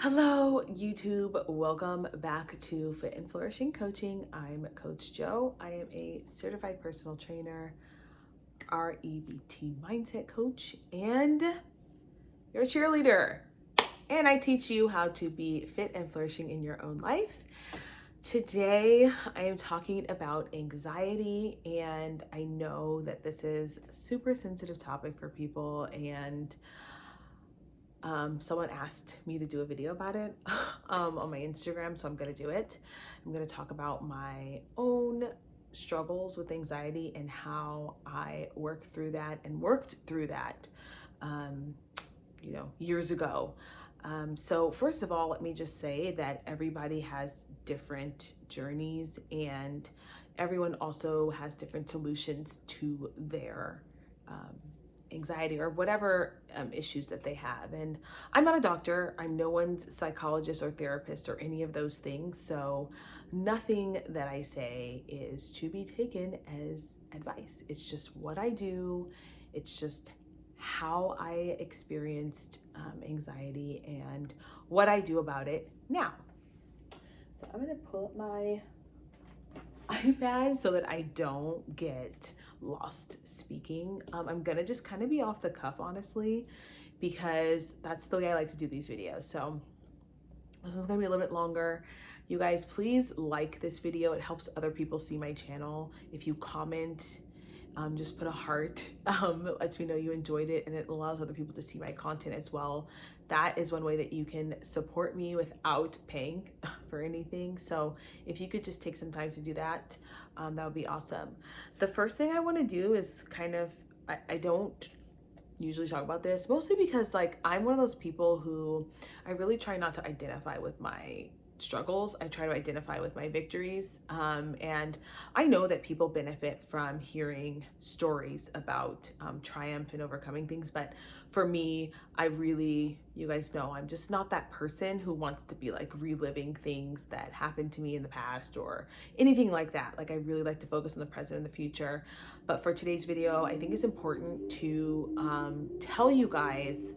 Hello, YouTube. Welcome back to Fit and Flourishing Coaching. I'm Coach Joe. I am a certified personal trainer, REBT mindset coach, and you're a cheerleader. And I teach you how to be fit and flourishing in your own life. Today, I am talking about anxiety, and I know that this is a super sensitive topic for people, and someone asked me to do a video about it on my Instagram, so I'm going to do it. I'm going to talk about my own struggles with anxiety and how I worked through that years ago. So first of all, let me just say that everybody has different journeys and everyone also has different solutions to their anxiety or whatever issues that they have. And I'm not a doctor. I'm no one's psychologist or therapist or any of those things. So nothing that I say is to be taken as advice. It's just what I do. It's just how I experienced anxiety and what I do about it now. So I'm going to pull up my iPad so that I don't get lost speaking. I'm gonna just kind of be off the cuff, honestly, because that's the way I like to do these videos. So this is gonna be a little bit longer. You guys, please like this video. It helps other people see my channel. If you comment, just put a heart. That lets me know you enjoyed it, and it allows other people to see my content as well. That is one way that you can support me without paying for anything. So if you could just take some time to do that, that would be awesome. The first thing I want to do is I don't usually talk about this, mostly because I'm one of those people who I really try not to identify with my struggles. I try to identify with my victories. And I know that people benefit from hearing stories about triumph and overcoming things. But for me, you guys know, I'm just not that person who wants to be reliving things that happened to me in the past or anything like that. I really like to focus on the present and the future. But for today's video, I think it's important to tell you guys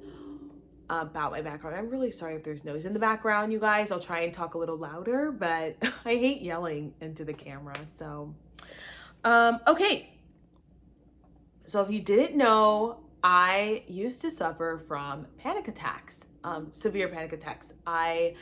about my background. I'm really sorry if there's noise in the background, you guys. I'll try and talk a little louder, but I hate yelling into the camera. So, okay. So if you didn't know, I used to suffer from panic attacks, severe panic attacks. I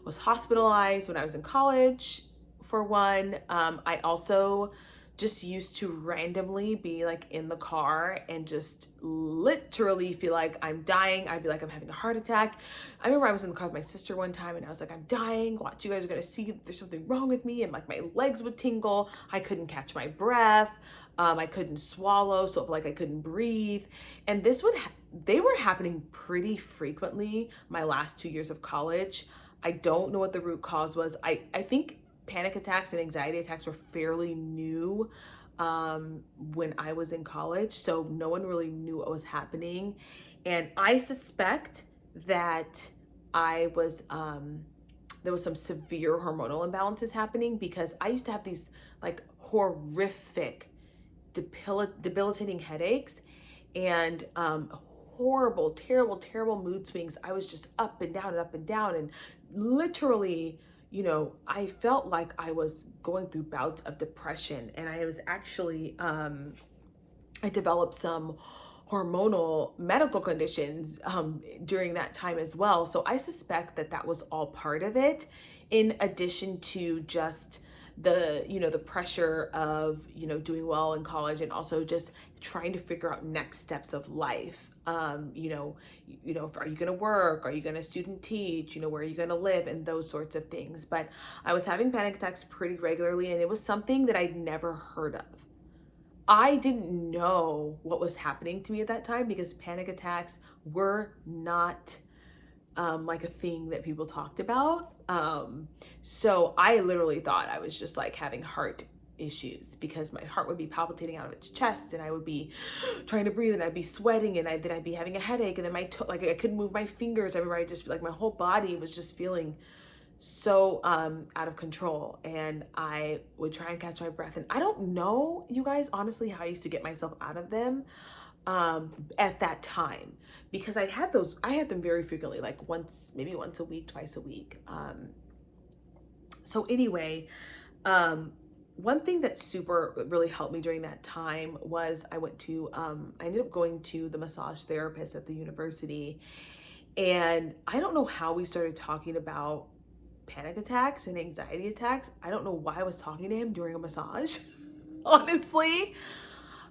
was hospitalized when I was in college for one. I also just used to randomly be in the car and just literally feel like I'm dying. I'd be like, I'm having a heart attack. I remember I was in the car with my sister one time and I was like, I'm dying. Watch, you guys are gonna see that there's something wrong with me. And my legs would tingle. I couldn't catch my breath. I couldn't swallow. So I couldn't breathe. And they were happening pretty frequently my last 2 years of college. I don't know what the root cause was. I think panic attacks and anxiety attacks were fairly new when I was in college, so no one really knew what was happening. And I suspect that I was there was some severe hormonal imbalances happening because I used to have these horrific, debilitating headaches and horrible, terrible mood swings. I was just up and down and literally, I felt like I was going through bouts of depression, and I was actually, I developed some hormonal medical conditions during that time as well. So I suspect that was all part of it, in addition to just the pressure of, doing well in college and also just trying to figure out next steps of life. Are you going to work? Are you going to student teach? Where are you going to live? And those sorts of things. But I was having panic attacks pretty regularly, and it was something that I'd never heard of. I didn't know what was happening to me at that time because panic attacks were not a thing that people talked about. So I literally thought I was just having heart issues because my heart would be palpitating out of its chest and I would be trying to breathe and I'd be sweating and then I'd be having a headache and then I couldn't move my fingers. I remember I just my whole body was just feeling so out of control, and I would try and catch my breath. And I don't know, you guys, honestly, how I used to get myself out of them. at that time, because I had them very frequently, like maybe once a week, twice a week. So anyway, one thing that really helped me during that time was I ended up going to the massage therapist at the university. And I don't know how we started talking about panic attacks and anxiety attacks. I don't know why I was talking to him during a massage, honestly.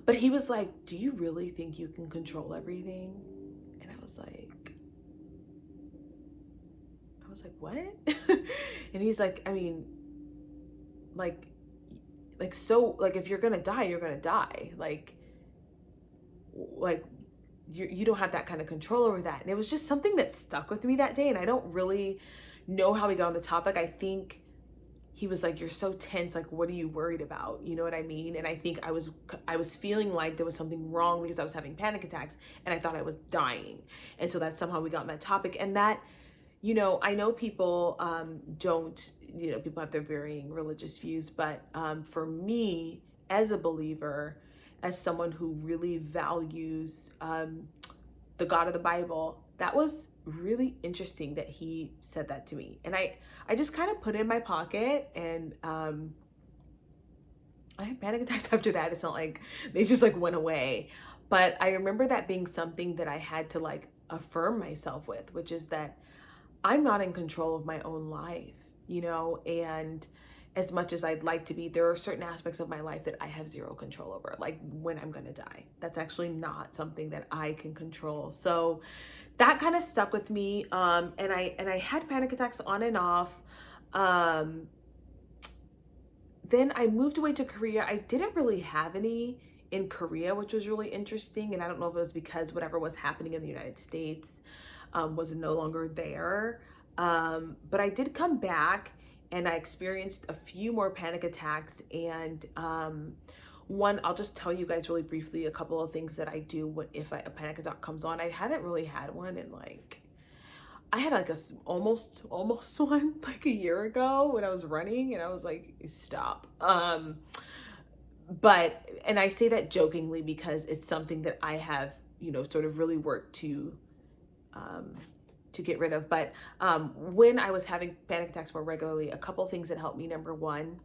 But he was like, "Do you really think you can control everything?" And I was like, "What?" And he's like, "I mean, like, so, like, if you're gonna die, you're gonna die. Like you don't have that kind of control over that." And it was just something that stuck with me that day. And I don't really know how we got on the topic. I think he was like, "You're so tense. Like, what are you worried about?" You know what I mean? And I think I was feeling like there was something wrong because I was having panic attacks and I thought I was dying. And so that's somehow we got on that topic. And that, I know people don't, people have their varying religious views, but for me, as a believer, as someone who really values the God of the Bible, that was really interesting that he said that to me. And I just kind of put it in my pocket, and I had panic attacks after that. It's not like they just like went away. But I remember that being something that I had to like affirm myself with, which is that I'm not in control of my own life, and as much as I'd like to be, there are certain aspects of my life that I have zero control over, like when I'm gonna die. That's actually not something that I can control. So that kind of stuck with me. And I had panic attacks on and off. Then I moved away to Korea. I didn't really have any in Korea, which was really interesting. And I don't know if it was because whatever was happening in the United States was no longer there. But I did come back and I experienced a few more panic attacks. And one, I'll just tell you guys really briefly a couple of things that I do if a panic attack comes on. I haven't really had one in I had like almost one like a year ago when I was running, and I was like, stop. And I say that jokingly because it's something that I have, sort of really worked to get rid of. But when I was having panic attacks more regularly, a couple of things that helped me. Number one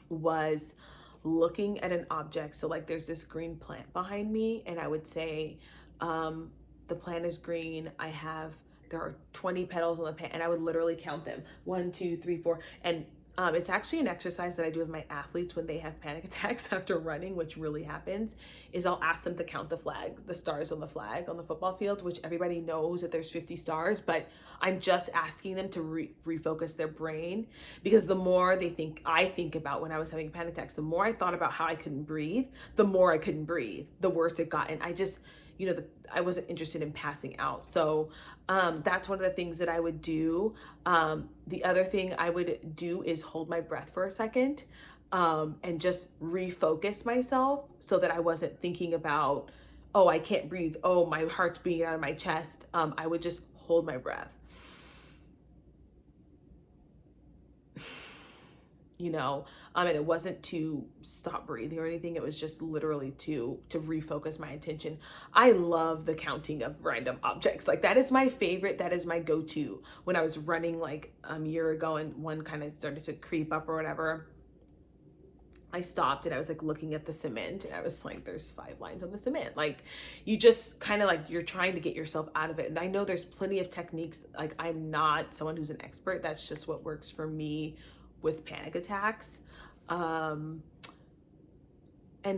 was looking at an object. So like there's this green plant behind me, and I would say, the plant is green. There are 20 petals on the plant, and I would literally count them. 1, 2, 3, 4. And it's actually an exercise that I do with my athletes when they have panic attacks after running, which really happens, is I'll ask them to count the stars on the flag on the football field, which everybody knows that there's 50 stars, but I'm just asking them to refocus their brain, because the more I think about when I was having panic attacks, the more I thought about how I couldn't breathe, the more I couldn't breathe, the worse it got. And I just, I wasn't interested in passing out. So that's one of the things that I would do. The other thing I would do is hold my breath for a second and just refocus myself so that I wasn't thinking about, oh, I can't breathe. Oh, my heart's beating out of my chest. I would just hold my breath. And it wasn't to stop breathing or anything. It was just literally to refocus my attention. I love the counting of random objects. Like that is my favorite. That is my go-to. When I was running like a year ago and one kind of started to creep up or whatever, I stopped and I was like looking at the cement, and I was like, there's 5 lines on the cement. Like you just kind of like, you're trying to get yourself out of it. And I know there's plenty of techniques. Like I'm not someone who's an expert. That's just what works for me with panic attacks. And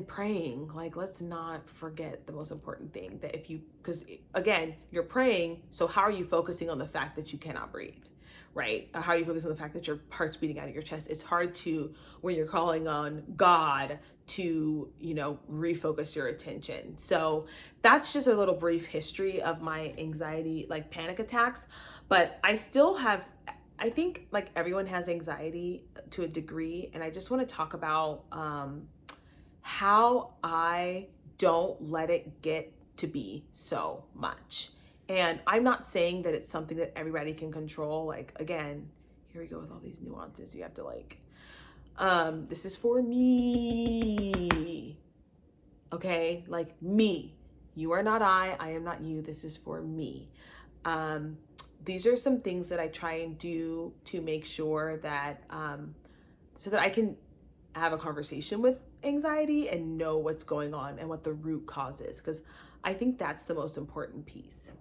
praying, like, let's not forget the most important thing, that because again, you're praying. So how are you focusing on the fact that you cannot breathe, right? How are you focusing on the fact that your heart's beating out of your chest? It's hard to, when you're calling on God, to, refocus your attention. So that's just a little brief history of my anxiety, like panic attacks. But I think like everyone has anxiety to a degree. And I just want to talk about how I don't let it get to be so much. And I'm not saying that it's something that everybody can control. Like, again, here we go with all these nuances. You have to this is for me. Okay, like me. You are not I am not you. This is for me. Um, these are some things that I try and do to make sure that so that I can have a conversation with anxiety and know what's going on and what the root cause is, because I think that's the most important piece.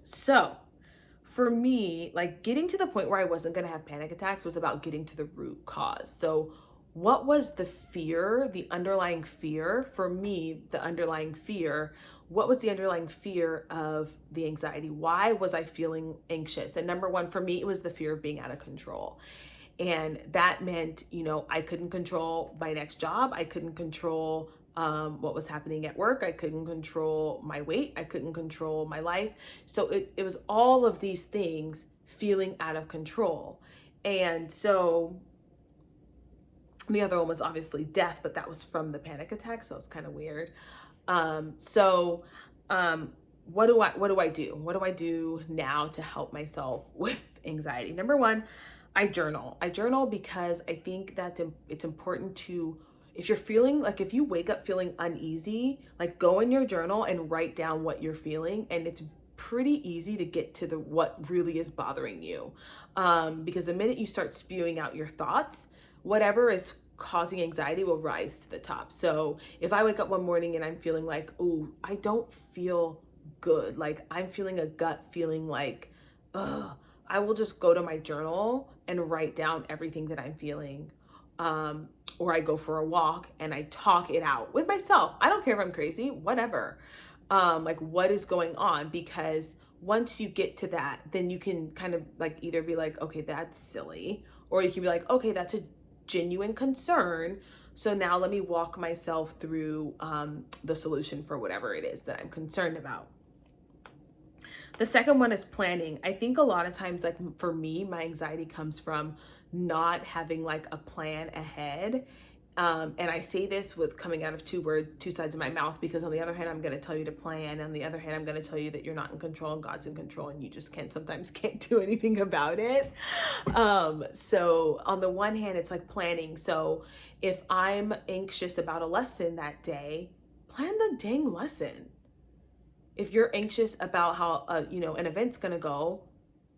So, for me, like getting to the point where I wasn't going to have panic attacks was about getting to the root cause. So, what was the fear, the underlying fear? For me, the underlying fear, what was the underlying fear of the anxiety? Why was I feeling anxious? And number one, for me, it was the fear of being out of control. And that meant, I couldn't control my next job. I couldn't control what was happening at work. I couldn't control my weight. I couldn't control my life. So it was all of these things feeling out of control. And so the other one was obviously death, but that was from the panic attack. So it's kind of weird. So what do I do? What do I do now to help myself with anxiety? Number one, I journal. I journal because I think that it's important to, if you're feeling like, if you wake up feeling uneasy, like go in your journal and write down what you're feeling. And it's pretty easy to get to what really is bothering you. Because the minute you start spewing out your thoughts, whatever is causing anxiety will rise to the top. So if I wake up one morning and I'm feeling like, oh, I don't feel good, like I'm feeling a gut feeling like, ugh, I will just go to my journal and write down everything that I'm feeling. Or I go for a walk and I talk it out with myself. I don't care if I'm crazy, whatever. Like what is going on? Because once you get to that, then you can kind of like either be like, okay, that's silly, or you can be like, okay, that's a genuine concern. So now let me walk myself through the solution for whatever it is that I'm concerned about. The second one is planning. I think a lot of times, like for me, my anxiety comes from not having like a plan ahead. And I say this with coming out of two sides of my mouth, because on the other hand, I'm going to tell you to plan. On the other hand, I'm going to tell you that you're not in control and God's in control and you just sometimes can't do anything about it. So on the one hand, it's like planning. So if I'm anxious about a lesson that day, plan the dang lesson. If you're anxious about how, an event's going to go,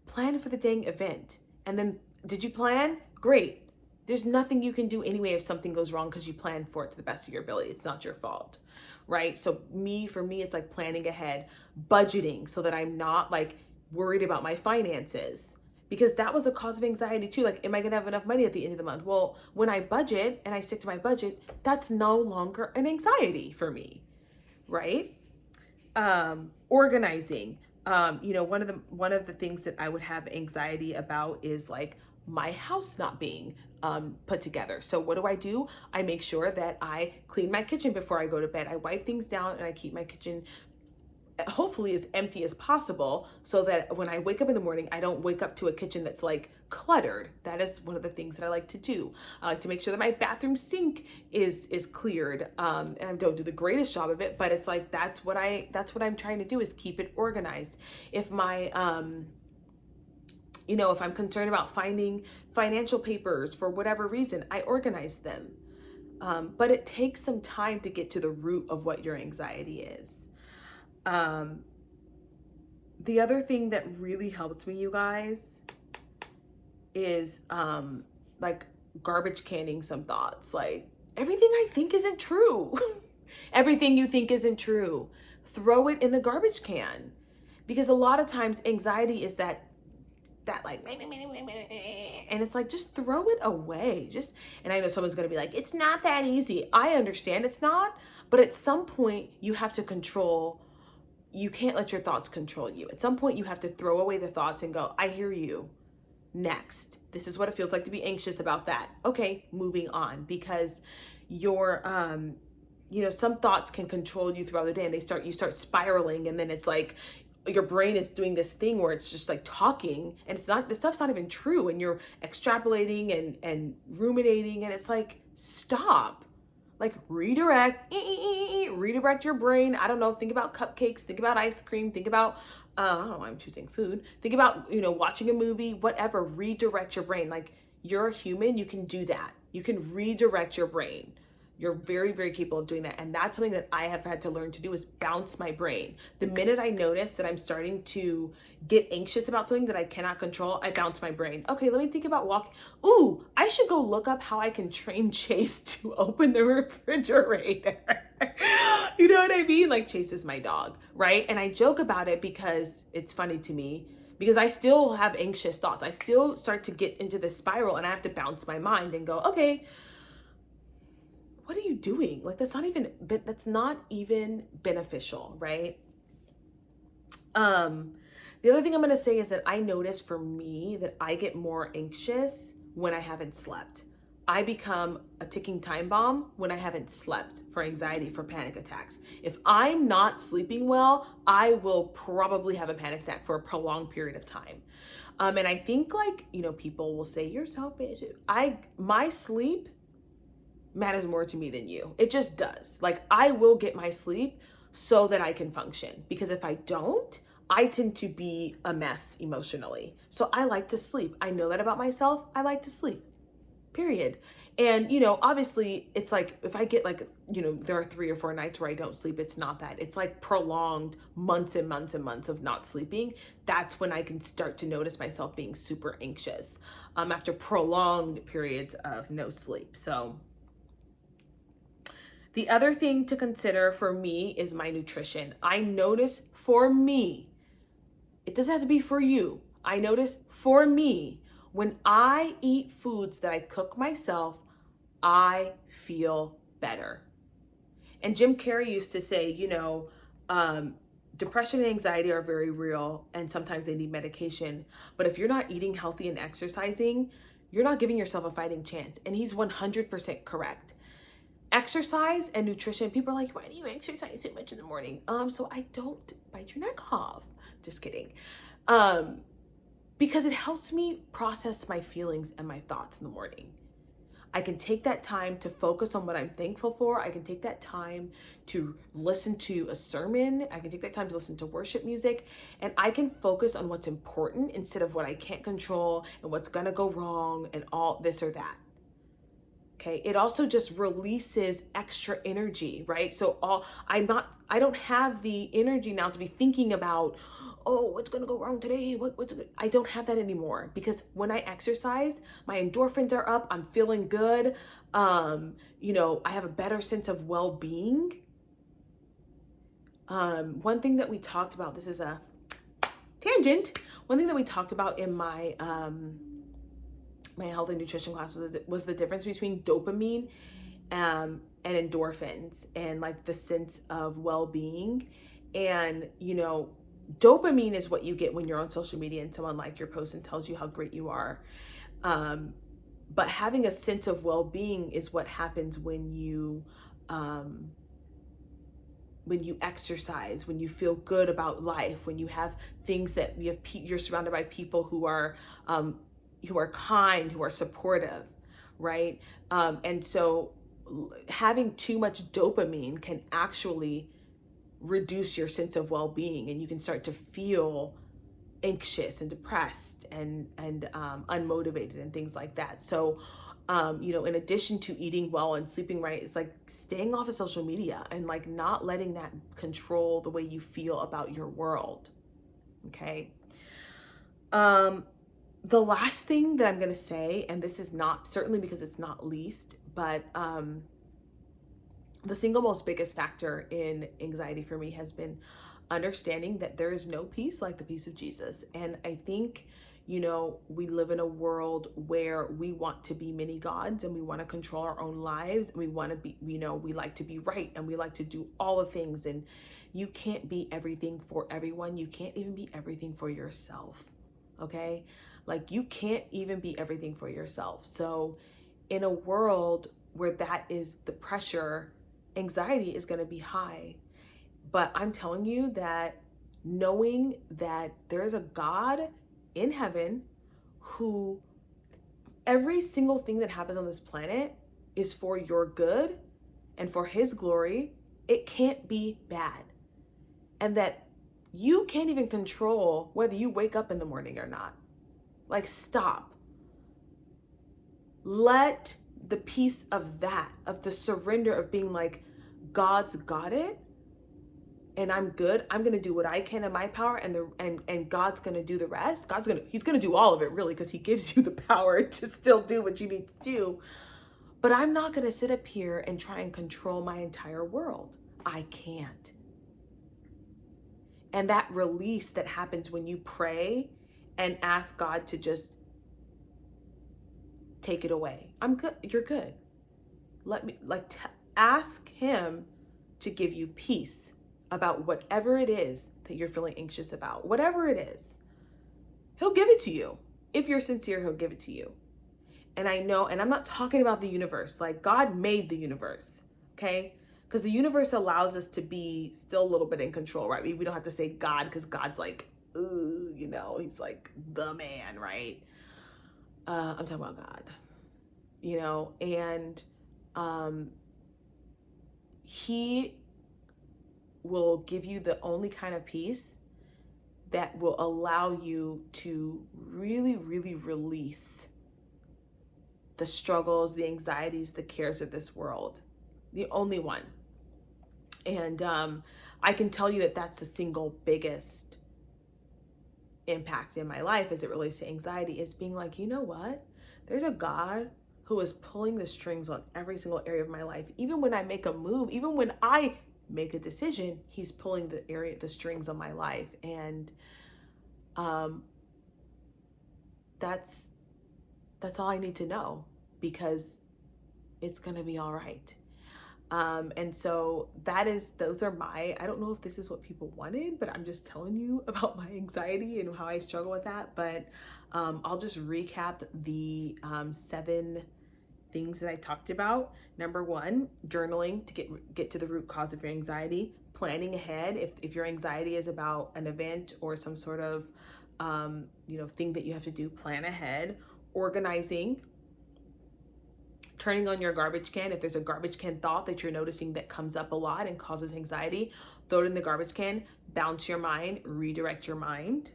plan for the dang event. And then did you plan? Great. There's nothing you can do anyway if something goes wrong because you planned for it to the best of your ability. It's not your fault, right? So for me, it's like planning ahead, budgeting so that I'm not like worried about my finances, because that was a cause of anxiety too. Like, am I going to have enough money at the end of the month? Well, when I budget and I stick to my budget, that's no longer an anxiety for me, right? Organizing. One of the things that I would have anxiety about is like my house not being put together. So what do? I make sure that I clean my kitchen before I go to bed. I wipe things down and I keep my kitchen hopefully as empty as possible, so that when I wake up in the morning, I don't wake up to a kitchen that's like cluttered. That is one of the things that I like to do. I like to make sure that my bathroom sink is cleared. And I don't do the greatest job of it, but it's like that's what I'm trying to do, is keep it organized. If my if I'm concerned about finding financial papers for whatever reason, I organize them. But it takes some time to get to the root of what your anxiety is. The other thing that really helps me, you guys, is like garbage canning some thoughts. Like, everything I think isn't true. Everything you think isn't true. Throw it in the garbage can. Because a lot of times anxiety is that like, and it's like, just throw it away. And I know someone's going to be like, it's not that easy. I understand it's not, but at some point you have to you can't let your thoughts control you. At some point you have to throw away the thoughts and go, I hear you. Next. This is what it feels like to be anxious about that. Okay, moving on, because your some thoughts can control you throughout the day, and you start spiraling, and then it's like your brain is doing this thing where it's just like talking, and the stuff's not even true, and you're extrapolating and ruminating, and it's like, stop. Like, redirect your brain. I don't know, think about cupcakes, think about ice cream, think about I don't know why I'm choosing food. Think about, watching a movie, whatever. Redirect your brain. Like, you're a human, you can do that. You can redirect your brain. You're very, very capable of doing that. And that's something that I have had to learn to do, is bounce my brain. The minute I notice that I'm starting to get anxious about something that I cannot control, I bounce my brain. Okay, let me think about walking. Ooh, I should go look up how I can train Chase to open the refrigerator. You know what I mean? Like, Chase is my dog, right? And I joke about it because it's funny to me, because I still have anxious thoughts. I still start to get into this spiral, and I have to bounce my mind and go, okay, what are you doing? Like, that's not even beneficial, right? The other thing I'm going to say is that I notice for me that I get more anxious when I haven't slept. I become a ticking time bomb when I haven't slept, for anxiety, for panic attacks. If I'm not sleeping well, I will probably have a panic attack for a prolonged period of time. And I think, like, people will say, you're selfish. My sleep matters more to me than you. It just does. Like, I will get my sleep so that I can function, because if I don't, I tend to be a mess emotionally. So I like to sleep. I know that about myself. I like to sleep, period. And, obviously it's like, if I get like, there are 3 or 4 nights where I don't sleep, it's not that. It's like prolonged months and months and months of not sleeping. That's when I can start to notice myself being super anxious after prolonged periods of no sleep. So the other thing to consider for me is my nutrition. I notice for me, it doesn't have to be for you. I notice for me, when I eat foods that I cook myself, I feel better. And Jim Carrey used to say, depression and anxiety are very real, and sometimes they need medication. But if you're not eating healthy and exercising, you're not giving yourself a fighting chance. And he's 100% correct. Exercise and nutrition, people are like, why do you exercise so much in the morning? So I don't bite your neck off. Just kidding. Because it helps me process my feelings and my thoughts in the morning. I can take that time to focus on what I'm thankful for. I can take that time to listen to a sermon. I can take that time to listen to worship music, and I can focus on what's important instead of what I can't control and what's gonna go wrong and all this or that. Okay. It also just releases extra energy, right? So I don't have the energy now to be thinking about, oh, what's going to go wrong today? I don't have that anymore, because when I exercise, my endorphins are up. I'm feeling good. I have a better sense of well-being. One thing that we talked about, this is a tangent. One thing that we talked about in my health and nutrition class was the difference between dopamine and endorphins, and like the sense of well-being. And dopamine is what you get when you're on social media and someone likes your post and tells you how great you are. But having a sense of well-being is what happens when you exercise, when you feel good about life, when you have things that you're surrounded by people who are kind, who are supportive, right? And so having too much dopamine can actually reduce your sense of well-being, and you can start to feel anxious and depressed and unmotivated and things like that. So, in addition to eating well and sleeping right, it's like staying off of social media and like not letting that control the way you feel about your world. Okay. The last thing that I'm going to say, and this is not certainly because it's not least, but the single most biggest factor in anxiety for me has been understanding that there is no peace like the peace of Jesus. And I think, we live in a world where we want to be many gods, and we want to control our own lives, and we want to be, we like to be right, and we like to do all the things. And you can't be everything for everyone. You can't even be everything for yourself. Okay? Like, you can't even be everything for yourself. So in a world where that is the pressure, anxiety is going to be high. But I'm telling you that knowing that there is a God in heaven who every single thing that happens on this planet is for your good and for his glory, it can't be bad. And that you can't even control whether you wake up in the morning or not. Like, stop. Let the piece of that, of the surrender of being like, God's got it and I'm good. I'm going to do what I can in my power, and God's going to do the rest. He's going to do all of it, really, because he gives you the power to still do what you need to do. But I'm not going to sit up here and try and control my entire world. I can't. And that release that happens when you pray and ask God to just take it away. I'm good. You're good. Ask him to give you peace about whatever it is that you're feeling anxious about. Whatever it is, he'll give it to you. If you're sincere, he'll give it to you. And I know, and I'm not talking about the universe. Like, God made the universe, okay? Because the universe allows us to be still a little bit in control, right? We don't have to say God, because God's like, ooh, he's like the man, right? I'm talking about God, and he will give you the only kind of peace that will allow you to really, really release the struggles, the anxieties, the cares of this world. The only one. And I can tell you that that's the single biggest impact in my life as it relates to anxiety, is being like, you know what? There's a God who is pulling the strings on every single area of my life. Even when I make a move, even when I make a decision, he's pulling the strings on my life. And that's all I need to know, because it's going to be all right. And so those are I don't know if this is what people wanted, but I'm just telling you about my anxiety and how I struggle with that. But I'll just recap the 7 things that I talked about. Number 1, journaling to get to the root cause of your anxiety. Planning ahead if your anxiety is about an event or some sort of thing that you have to do. Plan ahead. Organizing. Turning on your garbage can. If there's a garbage can thought that you're noticing that comes up a lot and causes anxiety, throw it in the garbage can. Bounce your mind. Redirect your mind.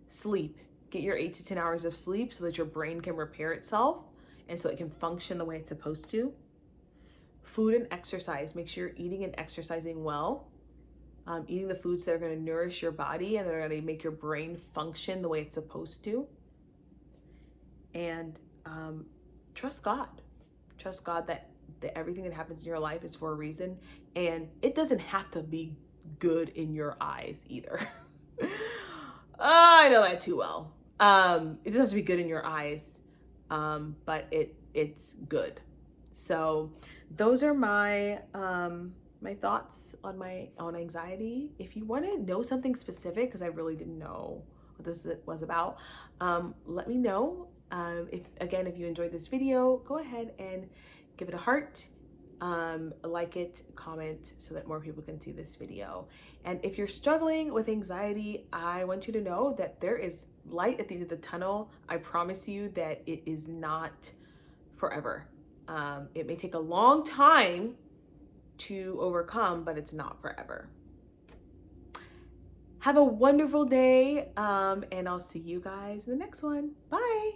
Sleep. Get your 8 to 10 hours of sleep so that your brain can repair itself and so it can function the way it's supposed to. Food and exercise. Make sure you're eating and exercising well. Eating the foods that are going to nourish your body and that are going to make your brain function the way it's supposed to. And trust God. Trust God that everything that happens in your life is for a reason. And it doesn't have to be good in your eyes either. I know that too well. It doesn't have to be good in your eyes, but it's good. So those are my thoughts on anxiety. If you want to know something specific, because I really didn't know what this was about, let me know. If you enjoyed this video, go ahead and give it a heart, like it, comment, so that more people can see this video. And if you're struggling with anxiety, I want you to know that there is light at the end of the tunnel. I promise you that it is not forever. It may take a long time to overcome, but it's not forever. Have a wonderful day, and I'll see you guys in the next one. Bye.